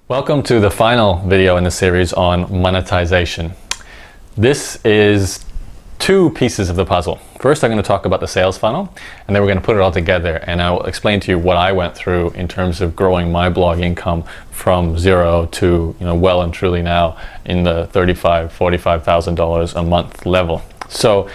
Welcome to the final video in the series on monetization. This is two pieces of the puzzle. First, I'm going to talk about the sales funnel, and then we're going to put it all together, and I'll explain to you what I went through in terms of growing my blog income from zero to well and truly now in the $35,000-$45,000 a month level. So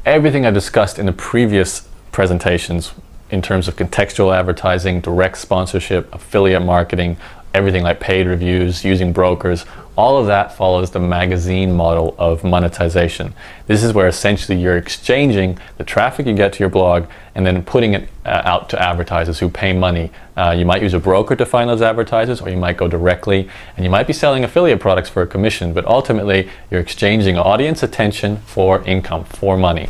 everything I discussed in the previous presentations in terms of contextual advertising, direct sponsorship, affiliate marketing, everything like paid reviews, using brokers, all of that follows the magazine model of monetization. This is where essentially you're exchanging the traffic you get to your blog and then putting it out to advertisers who pay money. You might use a broker to find those advertisers, or you might go directly, and you might be selling affiliate products for a commission, but ultimately you're exchanging audience attention for income, for money.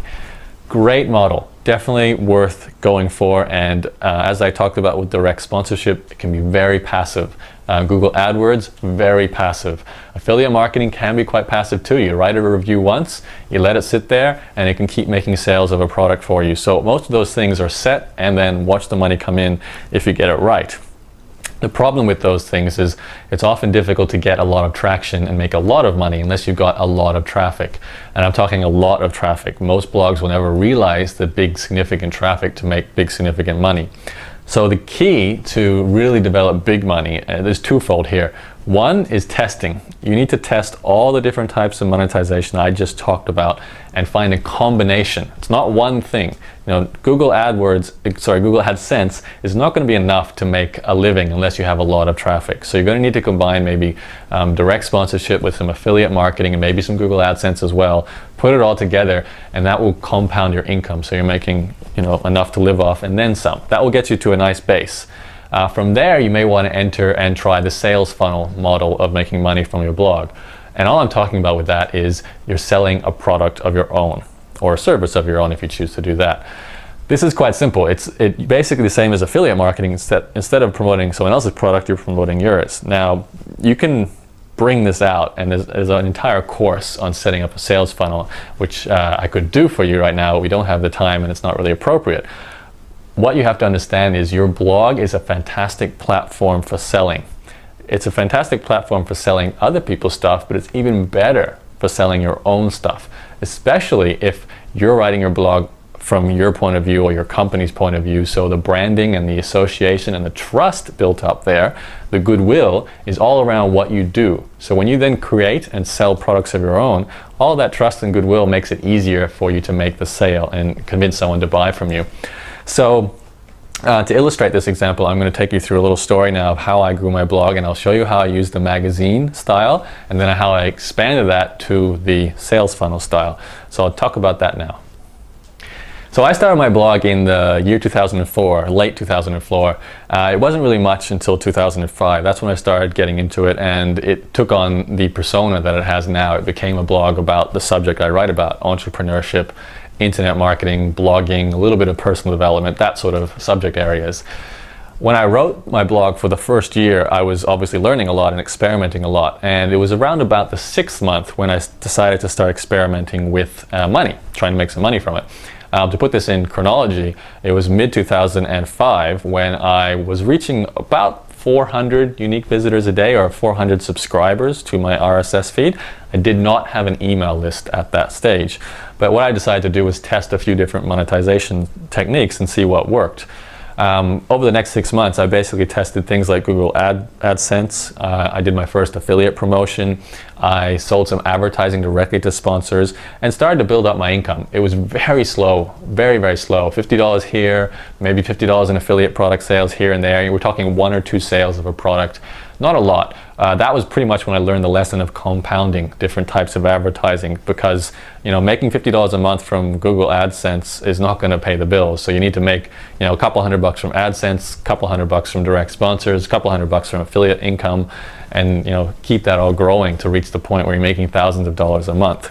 Great model, definitely worth going for, and as I talked about with direct sponsorship, it can be very passive. Google AdWords, very passive. Affiliate marketing can be quite passive too. You write a review once, you let it sit there, and it can keep making sales of a product for you. So most of those things are set, and then watch the money come in if you get it right. The problem with those things is it's often difficult to get a lot of traction and make a lot of money unless you've got a lot of traffic. And I'm talking a lot of traffic. Most blogs will never realize the big significant traffic to make big significant money. So the key to really develop big money, there's twofold here. One is testing. You need to test all the different types of monetization I just talked about and find a combination. It's not one thing. Google AdSense is not going to be enough to make a living unless you have a lot of traffic. So you're going to need to combine maybe direct sponsorship with some affiliate marketing and maybe some Google AdSense as well. Put it all together, and that will compound your income. So you're making enough to live off and then some. That will get you to a nice base. From there, you may want to enter and try the sales funnel model of making money from your blog. And all I'm talking about with that is you're selling a product of your own, or a service of your own if you choose to do that. This is quite simple. It's basically the same as affiliate marketing. Instead of promoting someone else's product, you're promoting yours. Now, you can bring this out, and there's an entire course on setting up a sales funnel, which I could do for you right now. We don't have the time, and it's not really appropriate. What you have to understand is your blog is a fantastic platform for selling. It's a fantastic platform for selling other people's stuff, but it's even better for selling your own stuff, especially if you're writing your blog from your point of view or your company's point of view. So the branding and the association and the trust built up there, the goodwill, is all around what you do. So when you then create and sell products of your own, all that trust and goodwill makes it easier for you to make the sale and convince someone to buy from you. So to illustrate this example, I'm going to take you through a little story now of how I grew my blog, and I'll show you how I used the magazine style and then how I expanded that to the sales funnel style. So I'll talk about that now. So I started my blog in the year 2004, late 2004. It wasn't really much until 2005. That's when I started getting into it, and it took on the persona that it has now. It became a blog about the subject I write about, entrepreneurship, internet marketing, blogging, a little bit of personal development, that sort of subject areas. When I wrote my blog for the first year, I was obviously learning a lot and experimenting a lot. And it was around about the 6th month when I decided to start experimenting with money, trying to make some money from it. To put this in chronology, it was mid-2005 when I was reaching about 400 unique visitors a day, or 400 subscribers to my RSS feed. I did not have an email list at that stage, but what I decided to do was test a few different monetization techniques and see what worked. Over the next 6 months, I basically tested things like Google AdSense. I did my first affiliate promotion. I sold some advertising directly to sponsors and started to build up my income. It was very slow, very, very slow. $50 here, maybe $50 in affiliate product sales here and there. We're talking 1 or 2 sales of a product. Not a lot. That was pretty much when I learned the lesson of compounding different types of advertising, because making $50 a month from Google AdSense is not going to pay the bills. So you need to make a couple $100 from AdSense, a couple $100 from direct sponsors, a couple $100 from affiliate income, and keep that all growing to reach the point where you're making thousands of dollars a month.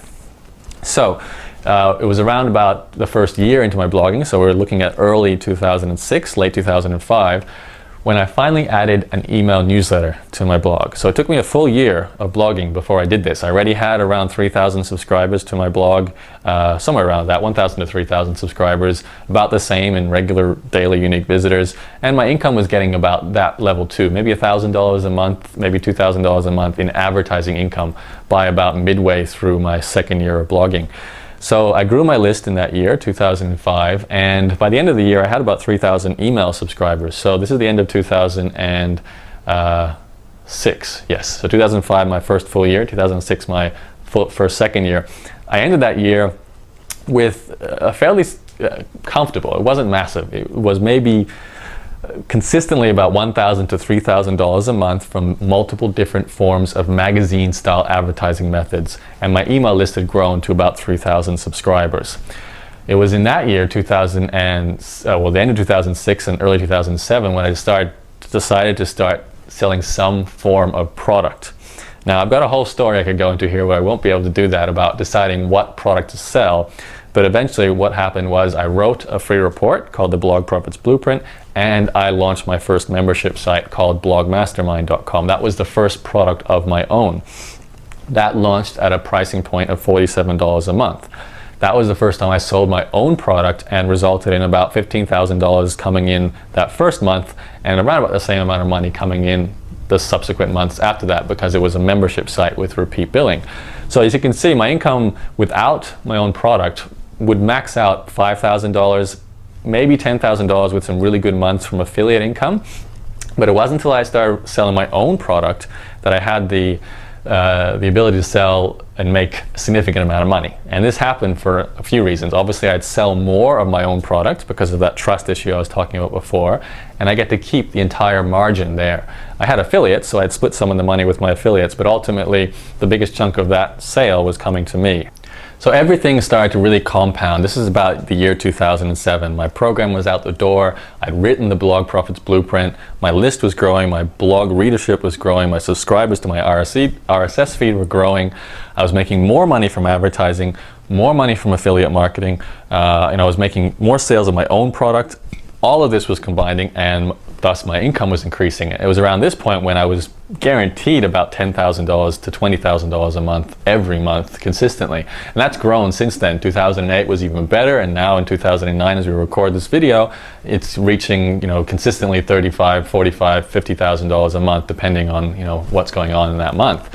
So it was around about the first year into my blogging, so we're looking at early 2006, late 2005. when I finally added an email newsletter to my blog. So it took me a full year of blogging before I did this. I already had around 3,000 subscribers to my blog, somewhere around that, 1,000 to 3,000 subscribers, about the same in regular daily unique visitors, and my income was getting about that level too, maybe $1,000 a month, maybe $2,000 a month in advertising income by about midway through my second year of blogging. So I grew my list in that year, 2005, and by the end of the year I had about 3,000 email subscribers. So this is the end of 2006, yes. So 2005, my first full year, 2006, my first second year. I ended that year with a fairly comfortable, it wasn't massive, it was maybe consistently about $1,000 to $3,000 a month from multiple different forms of magazine-style advertising methods, and my email list had grown to about 3,000 subscribers. It was in that year, the end of 2006 and early 2007, when I decided to start selling some form of product. Now, I've got a whole story I could go into here where I won't be able to do that about deciding what product to sell. But eventually what happened was I wrote a free report called the Blog Profits Blueprint, and I launched my first membership site called blogmastermind.com. That was the first product of my own. That launched at a pricing point of $47 a month. That was the first time I sold my own product and resulted in about $15,000 coming in that first month and around about the same amount of money coming in the subsequent months after that, because it was a membership site with repeat billing. So as you can see, my income without my own product would max out $5,000, maybe $10,000 with some really good months from affiliate income. But it wasn't until I started selling my own product that I had the ability to sell and make a significant amount of money. And this happened for a few reasons. Obviously, I'd sell more of my own product because of that trust issue I was talking about before, and I get to keep the entire margin there. I had affiliates, so I'd split some of the money with my affiliates, but ultimately the biggest chunk of that sale was coming to me. So everything started to really compound. This is about the year 2007. My program was out the door. I'd written the Blog Profits Blueprint. My list was growing. My blog readership was growing. My subscribers to my RSS feed were growing. I was making more money from advertising, more money from affiliate marketing, and I was making more sales of my own product. All of this was combining, and thus my income was increasing. It was around this point when I was guaranteed about $10,000 to $20,000 a month, every month, consistently. And that's grown since then. 2008 was even better, and now in 2009, as we record this video, it's reaching, consistently $35,000, $45,000, $50,000 a month, depending on, what's going on in that month.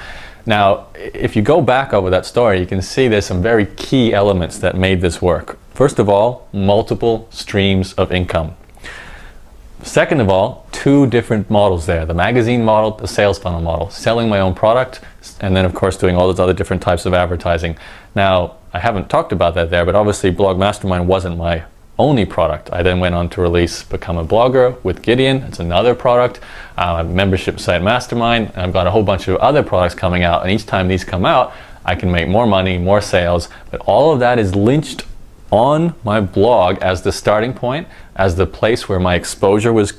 Now, if you go back over that story, you can see there's some very key elements that made this work. First of all, multiple streams of income. Second of all, two different models there, the magazine model, the sales funnel model, selling my own product, and then of course doing all those other different types of advertising. Now, I haven't talked about that there, but obviously Blog Mastermind wasn't my only product. I then went on to release Become a Blogger with Gideon. It's another product, a membership site Mastermind, and I've got a whole bunch of other products coming out, and each time these come out, I can make more money, more sales, but all of that is lynched on my blog as the starting point, as the place where my exposure was,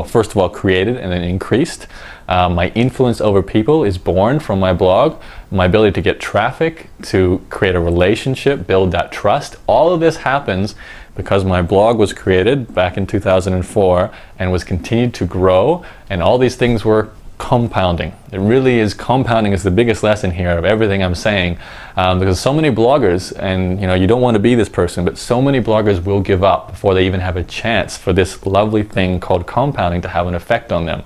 first of all, created and then increased. My influence over people is born from my blog. My ability to get traffic, to create a relationship, build that trust. All of this happens because my blog was created back in 2004 and was continued to grow, and all these things were compounding. It really is, compounding is the biggest lesson here of everything I'm saying, because so many bloggers, and you don't want to be this person, but so many bloggers will give up before they even have a chance for this lovely thing called compounding to have an effect on them.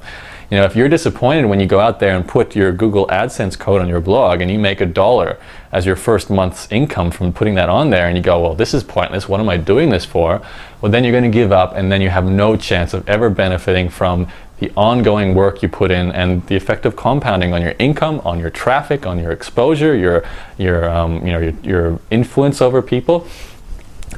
If you're disappointed when you go out there and put your Google AdSense code on your blog and you make $1 as your first month's income from putting that on there, and you go, well, this is pointless, what am I doing this for? Well, then you're going to give up, and then you have no chance of ever benefiting from the ongoing work you put in and the effect of compounding on your income, on your traffic, on your exposure, your influence over people.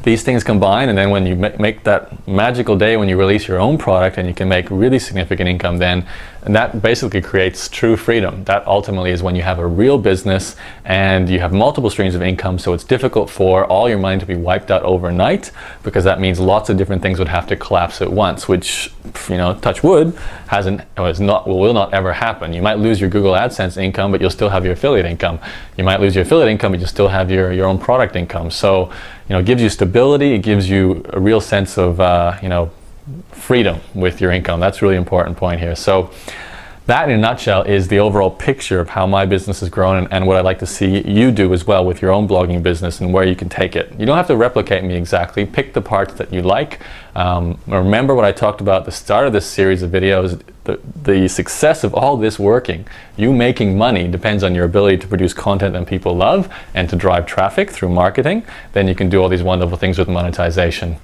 These things combine, and then when you make that magical day when you release your own product and you can make really significant income then, and that basically creates true freedom. That ultimately is when you have a real business and you have multiple streams of income, so it's difficult for all your money to be wiped out overnight, because that means lots of different things would have to collapse at once, which, touch wood, will not ever happen. You might lose your Google AdSense income, but you'll still have your affiliate income. You might lose your affiliate income, but you'll still have your own product income. So, it gives you stability, it gives you a real sense of, freedom with your income. That's a really important point here. So that in a nutshell is the overall picture of how my business has grown and what I'd like to see you do as well with your own blogging business and where you can take it. You don't have to replicate me exactly. Pick the parts that you like. Remember what I talked about at the start of this series of videos. The success of all this working, you making money, depends on your ability to produce content that people love and to drive traffic through marketing. Then you can do all these wonderful things with monetization.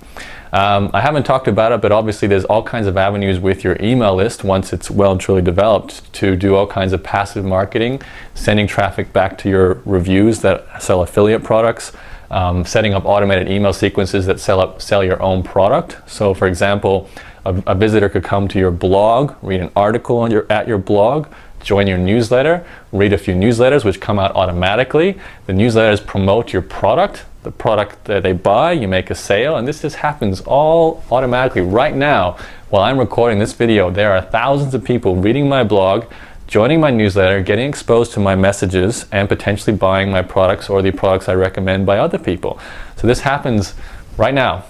I haven't talked about it, but obviously there's all kinds of avenues with your email list once it's well and truly developed to do all kinds of passive marketing, sending traffic back to your reviews that sell affiliate products, setting up automated email sequences that sell your own product. So for example, a visitor could come to your blog, read an article at your blog, join your newsletter, read a few newsletters which come out automatically. The newsletters promote your product. The product that they buy, you make a sale, and this just happens all automatically right now. While I'm recording this video, there are thousands of people reading my blog, joining my newsletter, getting exposed to my messages, and potentially buying my products or the products I recommend by other people. So this happens right now.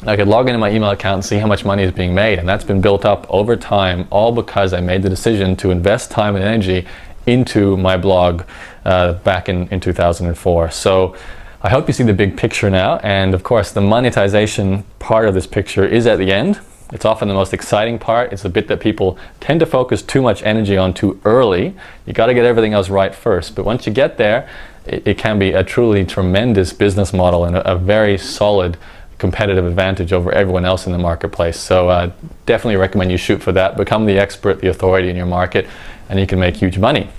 I could log into my email account and see how much money is being made, and that's been built up over time, all because I made the decision to invest time and energy into my blog back in 2004. So I hope you see the big picture now, and of course the monetization part of this picture is at the end. It's often the most exciting part. It's the bit that people tend to focus too much energy on too early. You got to get everything else right first, but once you get there, it can be a truly tremendous business model and a very solid competitive advantage over everyone else in the marketplace. So definitely recommend you shoot for that. Become the expert, the authority in your market, and you can make huge money.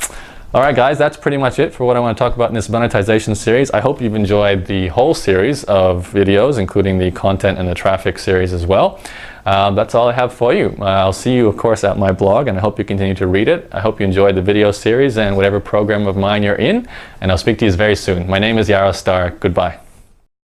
Alright guys, that's pretty much it for what I want to talk about in this monetization series. I hope you've enjoyed the whole series of videos, including the content and the traffic series as well. That's all I have for you. I'll see you of course at my blog, and I hope you continue to read it. I hope you enjoyed the video series and whatever program of mine you're in, and I'll speak to you very soon. My name is Yarrow Star. Goodbye.